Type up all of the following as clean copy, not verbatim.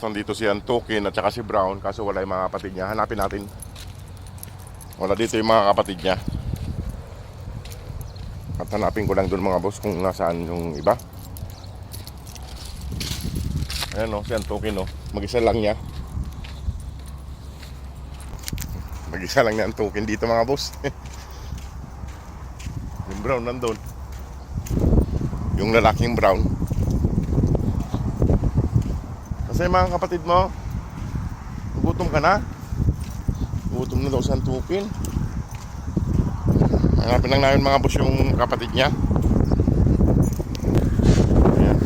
Nandito si Antukin at saka si Brown, kaso wala yung mga kapatid niya. Hanapin natin. Wala dito yung mga kapatid niya. At hanapin ko lang doon mga boss kung nasaan yung iba. Ayan o, si Antukin o. Mag-isa lang niya. Mag-isa lang niya Antukin dito mga boss. Yung Brown nandun. Yung lalaking Brown. Kasi mga kapatid mo, gutom ka na. Gutom na daw sa Antukin. Hanapin lang namin mga boss yung kapatid niya. Ayan.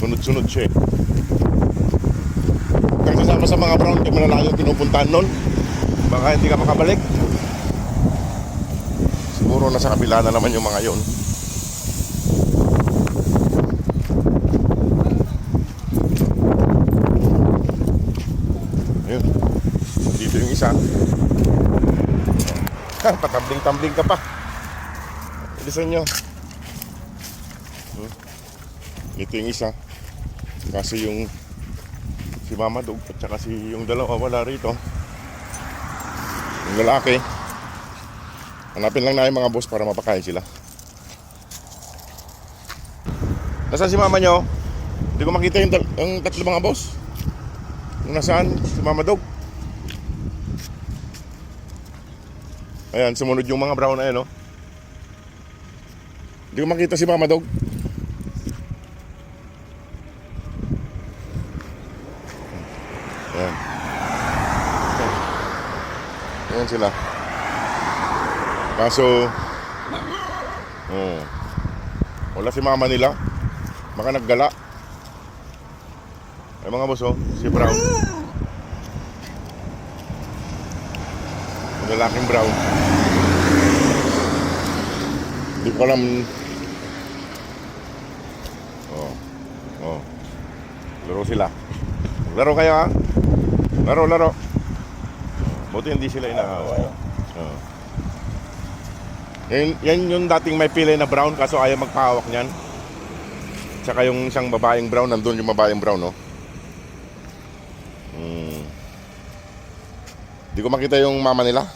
Sunod-sunod siya eh. Kung kasama sa mga Brown, hindi mo na lang yung pinupuntahan nun. Baka hindi ka makabalik. Siguro nasa kabila na naman yung mga yon. Ayun. Dito yung isa. Patambling-tambling ka pa. Bilisan nyo. Ito yung isa. Kasi yung si Mama Dog at saka si yung dalawa wala rito. Yung lalaki. Hanapin lang na yung mga boss para mapakain sila. Nasaan si Mama nyo? Hindi ko makita yung tatlo mga boss. Yung nasaan? Si Mama Dog. Ayan, sumunod yung mga Brown na yan, no? Hindi ko makita si Mama Dog. Ayan. Ayan sila. Kaso, wala si Mama nila. Baka naggala. Ay mga boss, oh, si Brown. Yung lalaking Brown. Hindi ko alam. Laro sila. Laro kayo ha. Laro. Buti hindi sila inaaway. Yan yung dating may pilay na Brown, kaso ayaw magpahawak niyan. Tsaka yung isang babaeng Brown, nandun yung babaeng Brown, no? Hindi ko makita yung mama nila.